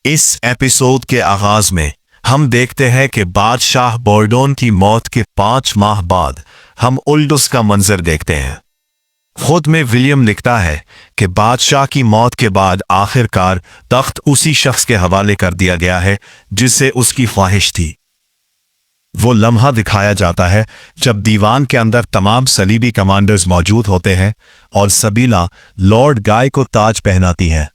इस एपिसोड के आगाज में हम देखते हैं कि बादशाह बोर्डोन की मौत के 5 माह बाद हम उल्दुस का मंजर देखते हैं। खुद में विलियम लिखता है कि बादशाह की मौत के बाद आखिरकार तख्त उसी शख्स के हवाले कर दिया गया है जिससे उसकी ख्वाहिश थी। वो लम्हा दिखाया जाता है जब दीवान के अंदर तमाम सलीबी कमांडर्स मौजूद होते हैं और सबीला लॉर्ड गाय को ताज पहनाती है।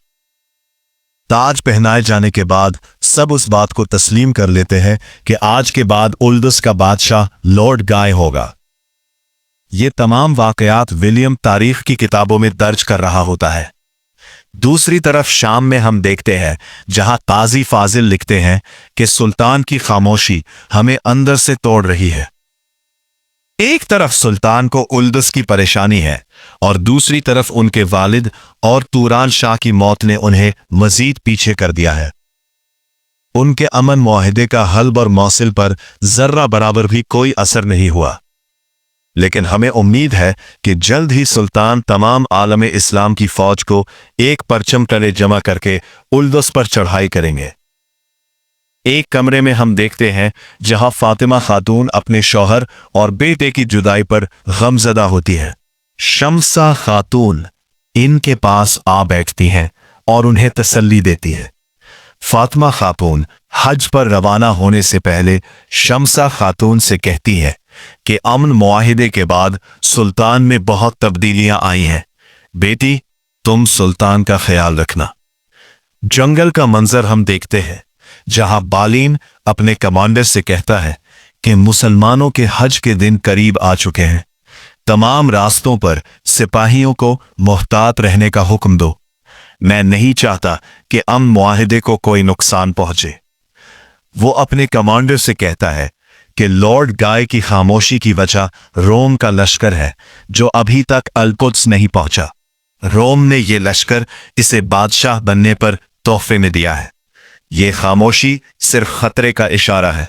ताज पहनाए जाने के बाद सब उस बात को तस्लीम कर लेते हैं कि आज के बाद उल्दुस का बादशाह लॉर्ड गाय होगा। ये तमाम वाकयात विलियम तारीख की किताबों में दर्ज कर रहा होता है। दूसरी तरफ शाम में हम देखते हैं जहां काजी फाजिल लिखते हैं कि सुल्तान की खामोशी हमें अंदर से तोड़ रही है। एक तरफ सुल्तान को उल्दुस की परेशानी है और दूसरी तरफ उनके वालिद और तुरान शाह की मौत ने उन्हें मजीद पीछे कर दिया है। उनके अमन मुआहिदे का हल्ब और मौसिल पर जर्रा बराबर भी कोई असर नहीं हुआ, लेकिन हमें उम्मीद है कि जल्द ही सुल्तान तमाम आलम इस्लाम की फौज को एक परचम तले जमा करके उल्दुस पर चढ़ाई करेंगे। एक कमरे में हम देखते हैं जहां फातिमा खातून अपने शौहर और बेटे की जुदाई पर गमजदा होती है। शम्सा खातून इनके पास आ बैठती हैं और उन्हें तसल्ली देती है। फातिमा खातून हज पर रवाना होने से पहले शम्सा खातून से कहती है कि अमन मुआहिदे के बाद सुल्तान में बहुत तब्दीलियां आई हैं। बेटी, तुम सुल्तान का ख्याल रखना। जंगल का मंजर हम देखते हैं जहां बालीन अपने कमांडर से कहता है कि मुसलमानों के हज के दिन करीब आ चुके हैं। तमाम रास्तों पर सिपाहियों को मुहतात रहने का हुक्म दो। मैं नहीं चाहता कि अमन मुआहिदे को कोई नुकसान पहुंचे। वो अपने कमांडर से कहता है कि लॉर्ड गाय की खामोशी की वजह रोम का लश्कर है जो अभी तक अल-कुद्स नहीं पहुंचा। रोम ने यह लश्कर इसे बादशाह बनने पर तोहफे में दिया है। यह खामोशी सिर्फ खतरे का इशारा है।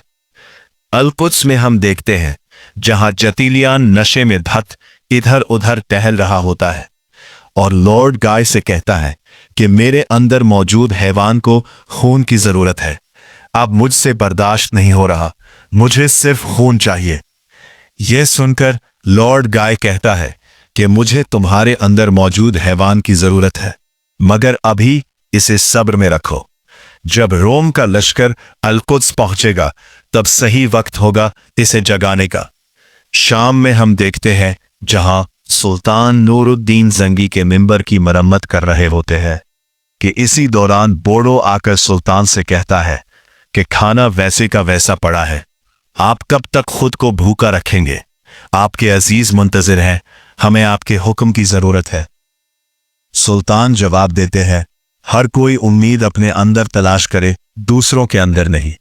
अल-कुद्स में हम देखते हैं जहां जतीलियान नशे में धत इधर उधर टहल रहा होता है और लॉर्ड गाय से कहता है कि मेरे अंदर मौजूद हैवान को खून की जरूरत है। अब मुझसे बर्दाश्त नहीं हो रहा, मुझे सिर्फ खून चाहिए। यह सुनकर लॉर्ड गाय कहता है कि मुझे तुम्हारे अंदर मौजूद हैवान की जरूरत है, मगर अभी इसे सब्र में रखो। जब रोम का लश्कर अल-कुद्स पहुंचेगा तब सही वक्त होगा इसे जगाने का। शाम में हम देखते हैं जहां सुल्तान नूरुद्दीन जंगी के मिंबर की मरम्मत कर रहे होते हैं कि इसी दौरान बोड़ो आकर सुल्तान से कहता है कि खाना वैसे का वैसा पड़ा है, आप कब तक खुद को भूखा रखेंगे? आपके अजीज मुंतजिर हैं, हमें आपके हुक्म की जरूरत है। सुल्तान जवाब देते हैं, हर कोई उम्मीद अपने अंदर तलाश करे, दूसरों के अंदर नहीं।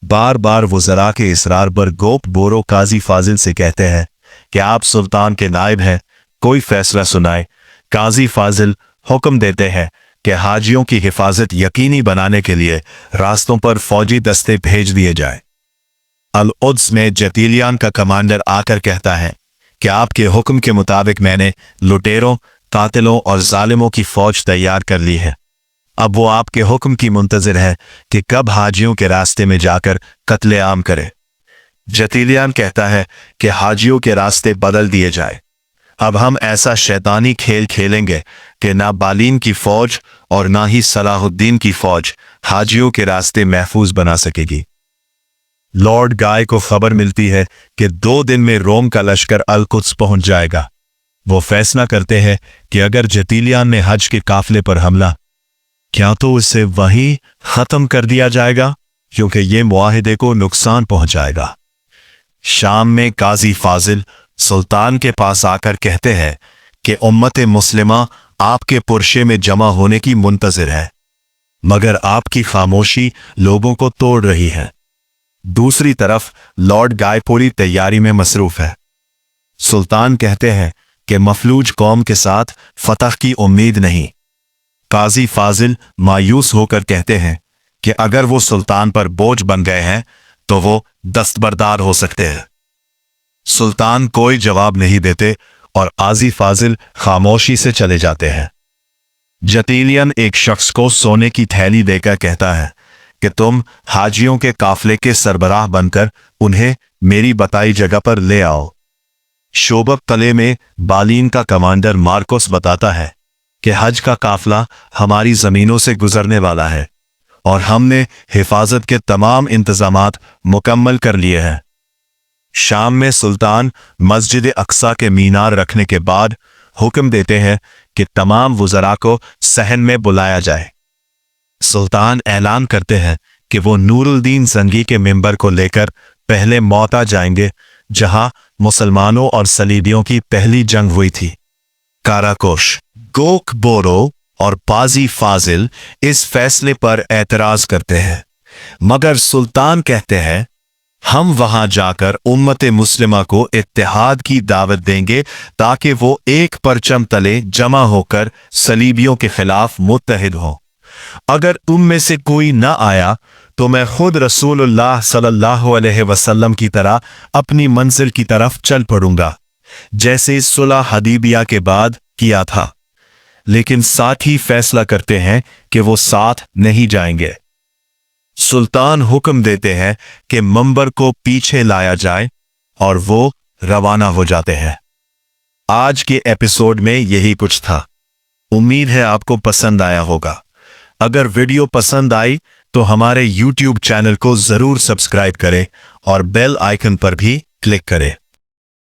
बार बार वज़रा के इसरार पर गोप बोरो काजी फाजिल से कहते हैं कि आप सुल्तान के नायब हैं, कोई फैसला सुनाए। काजी फाजिल हुक्म देते हैं कि हाजियों की हिफाजत यकीनी बनाने के लिए रास्तों पर फौजी दस्ते भेज दिए जाए। अल-कुद्स में जतीलियान का कमांडर आकर कहता है कि आपके हुक्म के मुताबिक मैंने लुटेरों, कातिलों और जालिमों की फौज तैयार कर ली है। अब वो आपके हुक्म की मुंतजिर है कि कब हाजियों के रास्ते में जाकर कत्ले-आम करे। जतीलियान कहता है कि हाजियों के रास्ते बदल दिए जाए। अब हम ऐसा शैतानी खेल खेलेंगे कि ना बालीन की फौज और ना ही सलाहुद्दीन की फौज हाजियों के रास्ते महफूज बना सकेगी। लॉर्ड गाय को खबर मिलती है कि 2 दिन में रोम का लश्कर अल-कुद्स पहुंच जाएगा। वो फैसला करते हैं कि अगर जतीलियान ने हज के काफले पर हमला, क्या तो उसे वहीं खत्म कर दिया जाएगा, क्योंकि ये मुआहिदे को नुकसान पहुंचाएगा। शाम में काजी फाजिल सुल्तान के पास आकर कहते हैं कि उम्मत मुस्लिमा आपके पुरशे में जमा होने की मुंतजिर है, मगर आपकी खामोशी लोगों को तोड़ रही है। दूसरी तरफ लॉर्ड गाय पूरी तैयारी में मसरूफ है। सुल्तान कहते हैं कि मफलूज कौम के साथ फतह की उम्मीद नहीं। काजी फाजिल मायूस होकर कहते हैं कि अगर वो सुल्तान पर बोझ बन गए हैं तो वो दस्तबरदार हो सकते हैं। सुल्तान कोई जवाब नहीं देते और काजी फाजिल खामोशी से चले जाते हैं। जतीलियन एक शख्स को सोने की थैली देकर कहता है कि तुम हाजियों के काफले के सरबराह बनकर उन्हें मेरी बताई जगह पर ले आओ। शोबक तले में बालीन का कमांडर मार्कोस बताता है कि हज का काफला हमारी जमीनों से गुजरने वाला है और हमने हिफाजत के तमाम इंतजामात मुकम्मल कर लिए हैं। शाम में सुल्तान मस्जिद अक्सा के मीनार रखने के बाद हुक्म देते हैं कि तमाम वुज़रा को सहन में बुलाया जाए। सुल्तान ऐलान करते हैं कि वो नूरुद्दीन जंगी के मिंबर को लेकर पहले मौता जाएंगे, जहां मुसलमानों और सलीबियों की पहली जंग हुई थी। काराकोश, गोक बोरो और पाजी फाजिल इस फैसले पर एतराज करते हैं, मगर सुल्तान कहते हैं हम वहां जाकर उम्मत मुस्लिमा को इत्तेहाद की दावत देंगे ताकि वो एक परचम तले जमा होकर सलीबियों के खिलाफ मुत्तहिद हों। अगर तुम में से कोई न आया तो मैं खुद रसूलुल्लाह सल्लल्लाहु अलैहि वसल्लम की तरह अपनी मंजिल की तरफ चल पड़ूंगा, जैसे सुलह हदीबिया के बाद किया था। लेकिन साथ ही फैसला करते हैं कि वो साथ नहीं जाएंगे। सुल्तान हुक्म देते हैं कि मंबर को पीछे लाया जाए और वो रवाना हो जाते हैं। आज के एपिसोड में यही कुछ था। उम्मीद है आपको पसंद आया होगा। अगर वीडियो पसंद आई तो हमारे YouTube चैनल को जरूर सब्सक्राइब करें और बेल आइकन पर भी क्लिक करें।